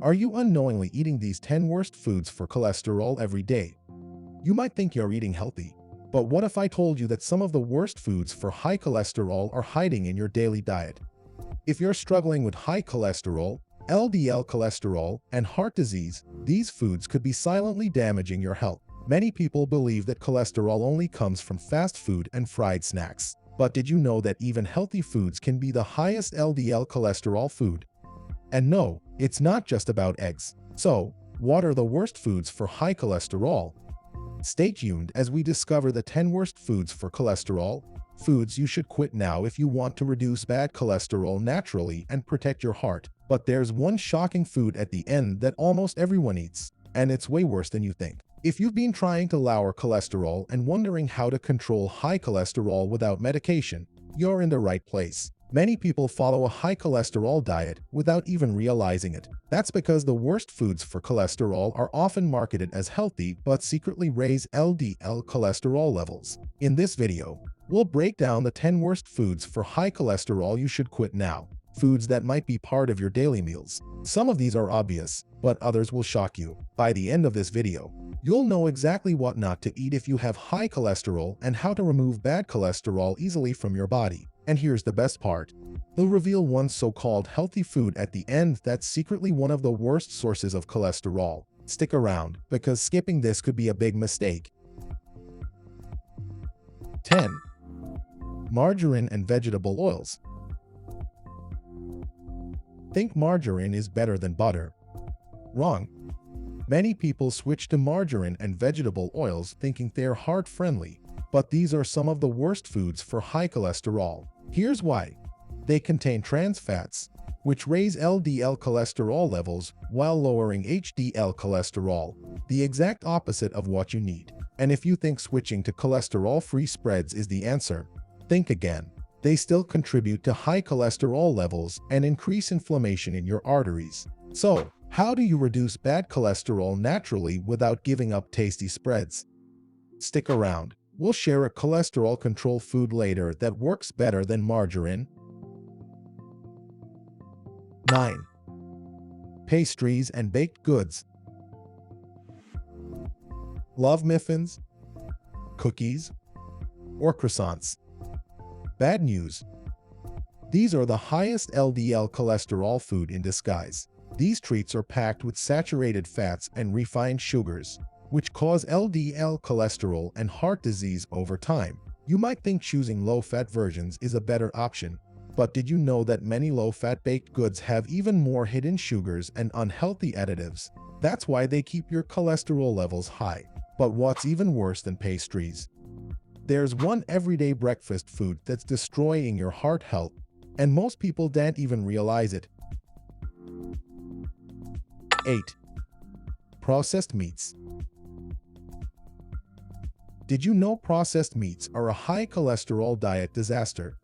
Are you unknowingly eating these 10 worst foods for cholesterol every day? You might think you're eating healthy, but what if I told you that some of the worst foods for high cholesterol are hiding in your daily diet? If you're struggling with high cholesterol, LDL cholesterol, and heart disease, these foods could be silently damaging your health. Many people believe that cholesterol only comes from fast food and fried snacks. But did you know that even healthy foods can be the highest LDL cholesterol food? And no, it's not just about eggs. So, what are the worst foods for high cholesterol? Stay tuned as we discover the 10 worst foods for cholesterol, foods you should quit now if you want to reduce bad cholesterol naturally and protect your heart. But there's one shocking food at the end that almost everyone eats, and it's way worse than you think. If you've been trying to lower cholesterol and wondering how to control high cholesterol without medication, you're in the right place. Many people follow a high cholesterol diet without even realizing it. That's because the worst foods for cholesterol are often marketed as healthy but secretly raise LDL cholesterol levels. In this video, we'll break down the 10 worst foods for high cholesterol you should quit now. Foods that might be part of your daily meals. Some of these are obvious, but others will shock you. By the end of this video, you'll know exactly what not to eat if you have high cholesterol and how to remove bad cholesterol easily from your body. And here's the best part. We'll reveal one so-called healthy food at the end that's secretly one of the worst sources of cholesterol. Stick around, because skipping this could be a big mistake. 10. Margarine and vegetable oils. Think margarine is better than butter. Wrong. Many people switch to margarine and vegetable oils thinking they're heart-friendly, but these are some of the worst foods for high cholesterol. Here's why. They contain trans fats, which raise LDL cholesterol levels while lowering HDL cholesterol, the exact opposite of what you need. And if you think switching to cholesterol-free spreads is the answer, think again. They still contribute to high cholesterol levels and increase inflammation in your arteries. So, how do you reduce bad cholesterol naturally without giving up tasty spreads? Stick around. We'll share a cholesterol control food later that works better than margarine. 9. Pastries and baked goods. Love muffins, cookies, or croissants? Bad news. These are the highest LDL cholesterol food in disguise. These treats are packed with saturated fats and refined sugars, which cause LDL cholesterol and heart disease over time. You might think choosing low-fat versions is a better option, but did you know that many low-fat baked goods have even more hidden sugars and unhealthy additives? That's why they keep your cholesterol levels high. But what's even worse than pastries? There's one everyday breakfast food that's destroying your heart health, and most people don't even realize it. 8. Processed meats. Did you know processed meats are a high cholesterol diet disaster?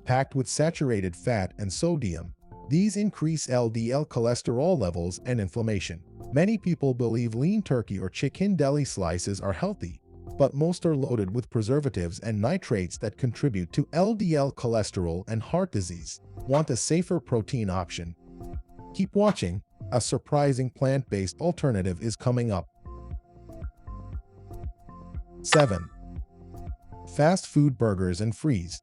Packed with saturated fat and sodium, these increase LDL cholesterol levels and inflammation. Many people believe lean turkey or chicken deli slices are healthy, but most are loaded with preservatives and nitrates that contribute to LDL cholesterol and heart disease. Want a safer protein option? Keep watching. A surprising plant-based alternative is coming up. 7. Fast food burgers and fries.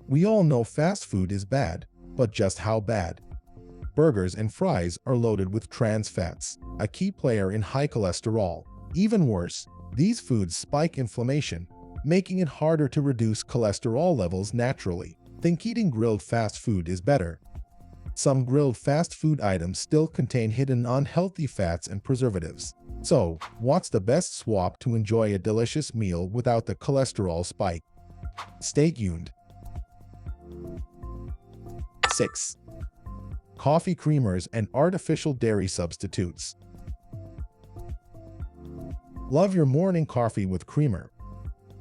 We all know fast food is bad, but just how bad? Burgers and fries are loaded with trans fats, a key player in high cholesterol. Even worse, these foods spike inflammation, making it harder to reduce cholesterol levels naturally. Think eating grilled fast food is better. Some grilled fast food items still contain hidden unhealthy fats and preservatives. So, what's the best swap to enjoy a delicious meal without the cholesterol spike? Stay tuned. 6. Coffee creamers and artificial dairy substitutes. Love your morning coffee with creamer.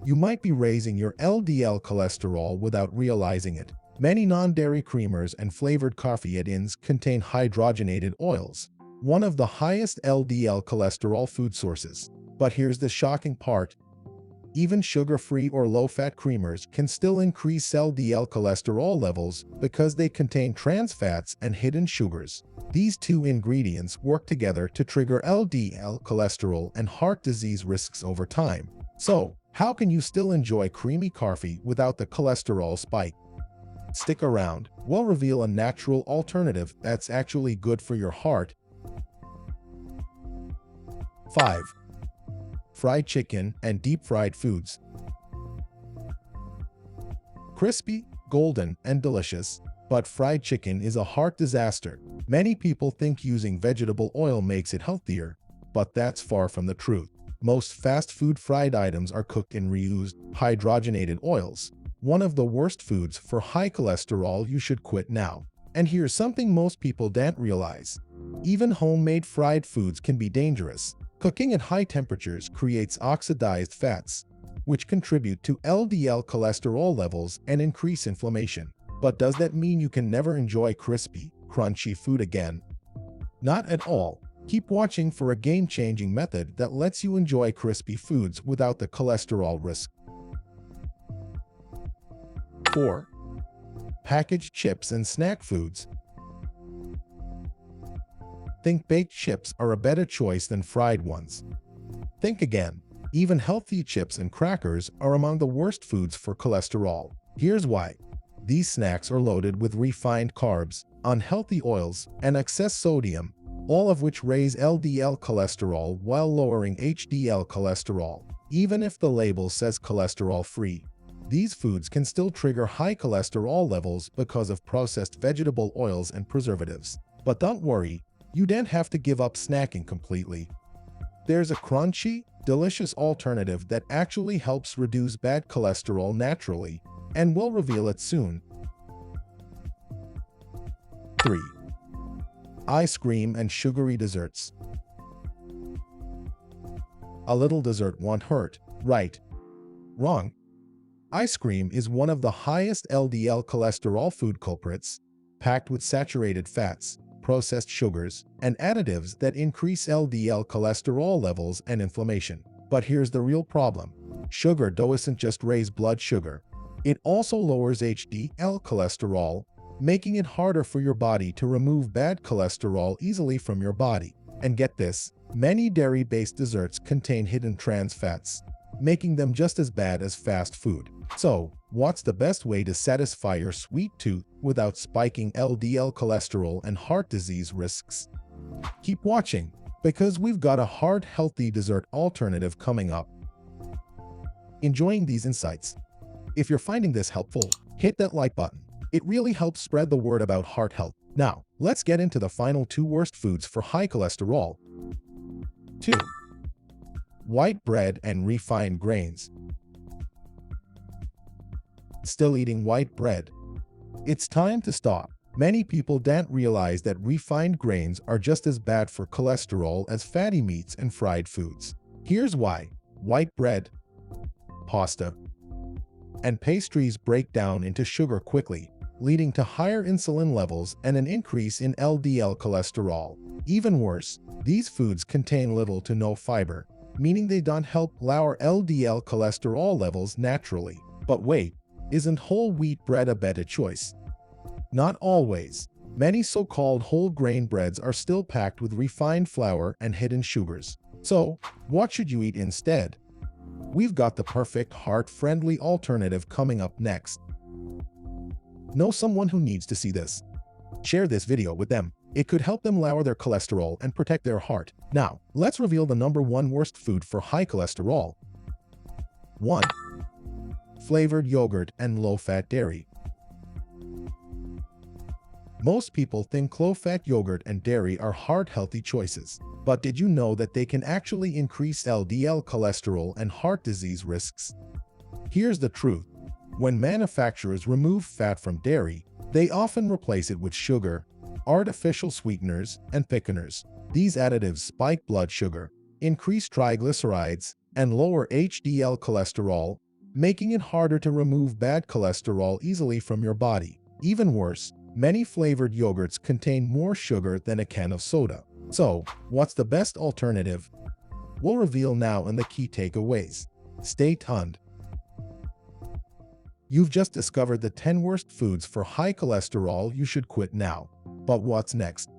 You might be raising your LDL cholesterol without realizing it. Many non-dairy creamers and flavored coffee add-ins contain hydrogenated oils, one of the highest LDL cholesterol food sources. But here's the shocking part. Even sugar-free or low-fat creamers can still increase LDL cholesterol levels because they contain trans fats and hidden sugars. These two ingredients work together to trigger LDL cholesterol and heart disease risks over time. So, how can you still enjoy creamy coffee without the cholesterol spike? Stick around. We'll reveal a natural alternative that's actually good for your heart. 5. Fried chicken and deep-fried foods. Crispy, golden, and delicious, but fried chicken is a heart disaster. Many people think using vegetable oil makes it healthier, but that's far from the truth. Most fast food fried items are cooked in reused, hydrogenated oils. One of the worst foods for high cholesterol you should quit now. And here's something most people don't realize. Even homemade fried foods can be dangerous. Cooking at high temperatures creates oxidized fats, which contribute to LDL cholesterol levels and increase inflammation. But does that mean you can never enjoy crispy, crunchy food again? Not at all. Keep watching for a game-changing method that lets you enjoy crispy foods without the cholesterol risk. 4. Packaged chips and snack foods. Think baked chips are a better choice than fried ones. Think again. Even healthy chips and crackers are among the worst foods for cholesterol. Here's why. These snacks are loaded with refined carbs, unhealthy oils, and excess sodium, all of which raise LDL cholesterol while lowering HDL cholesterol. Even if the label says cholesterol-free, these foods can still trigger high cholesterol levels because of processed vegetable oils and preservatives. But don't worry, you don't have to give up snacking completely. There's a crunchy, delicious alternative that actually helps reduce bad cholesterol naturally, and we'll reveal it soon. 3. Ice cream and sugary desserts. A little dessert won't hurt, right? Wrong. Ice cream is one of the highest LDL cholesterol food culprits, packed with saturated fats, processed sugars, and additives that increase LDL cholesterol levels and inflammation. But here's the real problem. Sugar doesn't just raise blood sugar. It also lowers HDL cholesterol, making it harder for your body to remove bad cholesterol easily from your body. And get this, many dairy-based desserts contain hidden trans fats, making them just as bad as fast food. So, what's the best way to satisfy your sweet tooth without spiking LDL cholesterol and heart disease risks? Keep watching, because we've got a heart-healthy dessert alternative coming up. Enjoying these insights? If you're finding this helpful, hit that like button. It really helps spread the word about heart health. Now, let's get into the final 2 worst foods for high cholesterol. 2. White bread and refined grains. Still eating white bread? It's time to stop. Many people don't realize that refined grains are just as bad for cholesterol as fatty meats and fried foods. Here's why. White bread, pasta, and pastries break down into sugar quickly, leading to higher insulin levels and an increase in LDL cholesterol. Even worse, these foods contain little to no fiber, meaning they don't help lower LDL cholesterol levels naturally. But wait, isn't whole wheat bread a better choice? Not always. Many so-called whole grain breads are still packed with refined flour and hidden sugars. So, what should you eat instead? We've got the perfect heart-friendly alternative coming up next. Know someone who needs to see this? Share this video with them. It could help them lower their cholesterol and protect their heart. Now, let's reveal the number 1 worst food for high cholesterol. 1. Flavored yogurt and low-fat dairy. Most people think low-fat yogurt and dairy are heart-healthy choices. But did you know that they can actually increase LDL cholesterol and heart disease risks? Here's the truth. When manufacturers remove fat from dairy, they often replace it with sugar, artificial sweeteners, and thickeners. These additives spike blood sugar, increase triglycerides, and lower HDL cholesterol, making it harder to remove bad cholesterol easily from your body. Even worse, many flavored yogurts contain more sugar than a can of soda. So, what's the best alternative? We'll reveal now in the key takeaways. Stay tuned. You've just discovered the 10 worst foods for high cholesterol you should quit now. But what's next?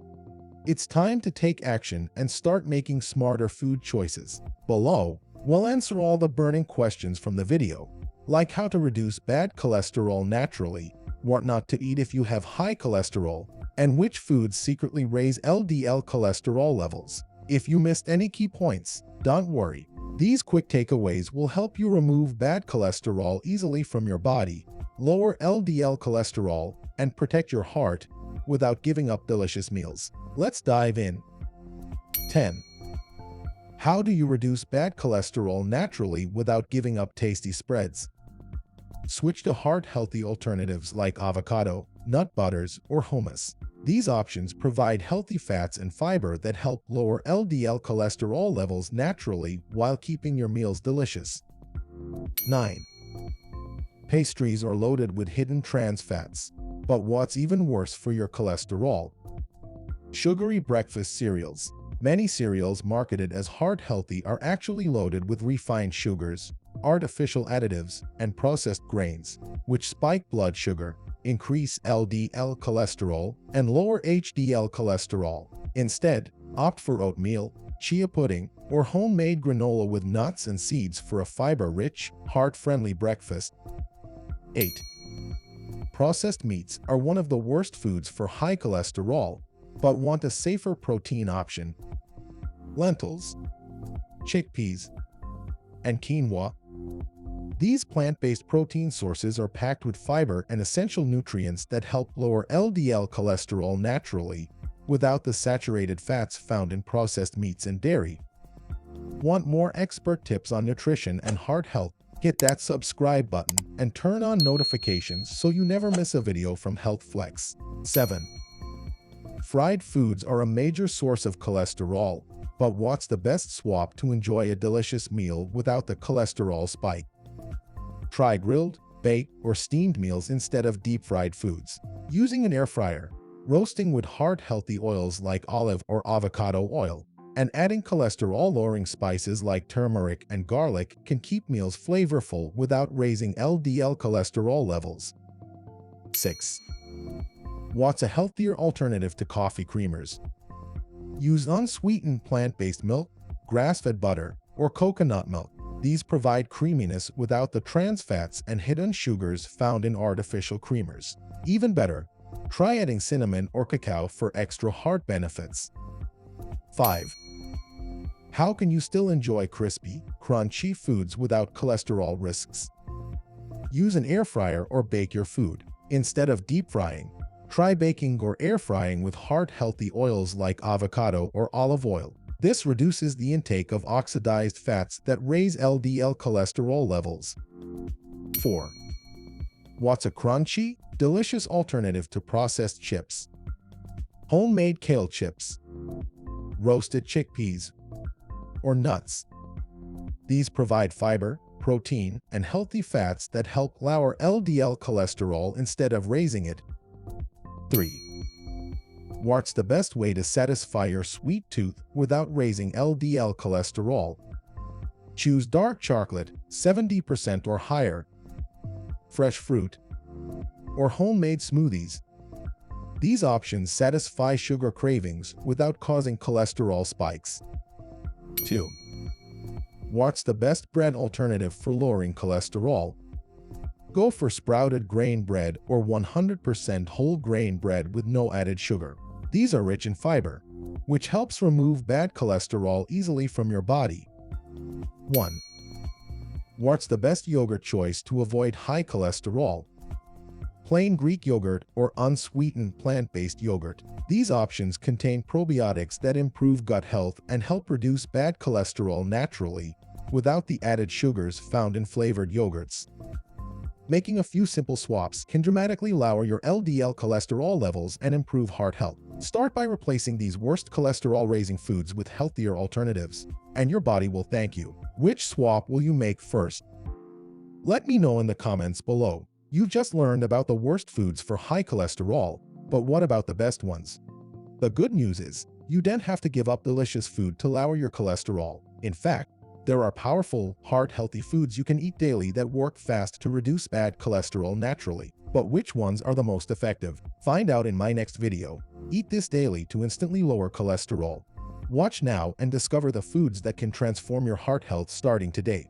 It's time to take action and start making smarter food choices. Below, we'll answer all the burning questions from the video, like how to reduce bad cholesterol naturally, what not to eat if you have high cholesterol, and which foods secretly raise LDL cholesterol levels. If you missed any key points, don't worry. These quick takeaways will help you remove bad cholesterol easily from your body, lower LDL cholesterol, and protect your heart without giving up delicious meals. Let's dive in. 10. How do you reduce bad cholesterol naturally without giving up tasty spreads? Switch to heart-healthy alternatives like avocado, nut butters, or hummus. These options provide healthy fats and fiber that help lower LDL cholesterol levels naturally while keeping your meals delicious. 9. Pastries are loaded with hidden trans fats. But what's even worse for your cholesterol? Sugary breakfast cereals. Many cereals marketed as heart-healthy are actually loaded with refined sugars, artificial additives, and processed grains, which spike blood sugar, increase LDL cholesterol, and lower HDL cholesterol. Instead, opt for oatmeal, chia pudding, or homemade granola with nuts and seeds for a fiber-rich, heart-friendly breakfast. 8. Processed meats are one of the worst foods for high cholesterol, but want a safer protein option. Lentils, chickpeas, and quinoa. These plant-based protein sources are packed with fiber and essential nutrients that help lower LDL cholesterol naturally, without the saturated fats found in processed meats and dairy. Want more expert tips on nutrition and heart health? Hit that subscribe button and turn on notifications so you never miss a video from HealthFlex. 7. Fried foods are a major source of cholesterol, but what's the best swap to enjoy a delicious meal without the cholesterol spike? Try grilled, baked, or steamed meals instead of deep-fried foods. Using an air fryer, roasting with heart-healthy oils like olive or avocado oil, and adding cholesterol-lowering spices like turmeric and garlic can keep meals flavorful without raising LDL cholesterol levels. 6. What's a healthier alternative to coffee creamers? Use unsweetened plant-based milk, grass-fed butter, or coconut milk. These provide creaminess without the trans fats and hidden sugars found in artificial creamers. Even better, try adding cinnamon or cacao for extra heart benefits. 5. How can you still enjoy crispy, crunchy foods without cholesterol risks? Use an air fryer or bake your food. Instead of deep frying, try baking or air frying with heart-healthy oils like avocado or olive oil. This reduces the intake of oxidized fats that raise LDL cholesterol levels. 4. What's a crunchy, delicious alternative to processed chips? Homemade kale chips, roasted chickpeas, or nuts. These provide fiber, protein, and healthy fats that help lower LDL cholesterol instead of raising it. 3. What's the best way to satisfy your sweet tooth without raising LDL cholesterol? Choose dark chocolate, 70% or higher, fresh fruit, or homemade smoothies. These options satisfy sugar cravings without causing cholesterol spikes. 2. What's the best bread alternative for lowering cholesterol? Go for sprouted grain bread or 100% whole grain bread with no added sugar. These are rich in fiber, which helps remove bad cholesterol easily from your body. 1. What's the best yogurt choice to avoid high cholesterol? Plain Greek yogurt or unsweetened plant-based yogurt. These options contain probiotics that improve gut health and help reduce bad cholesterol naturally, without the added sugars found in flavored yogurts. Making a few simple swaps can dramatically lower your LDL cholesterol levels and improve heart health. Start by replacing these worst cholesterol-raising foods with healthier alternatives, and your body will thank you. Which swap will you make first? Let me know in the comments below. You've just learned about the worst foods for high cholesterol, but what about the best ones? The good news is, you don't have to give up delicious food to lower your cholesterol. In fact, There are powerful, heart-healthy foods you can eat daily that work fast to reduce bad cholesterol naturally. But which ones are the most effective? Find out in my next video. Eat this daily to instantly lower cholesterol. Watch now and discover the foods that can transform your heart health starting today.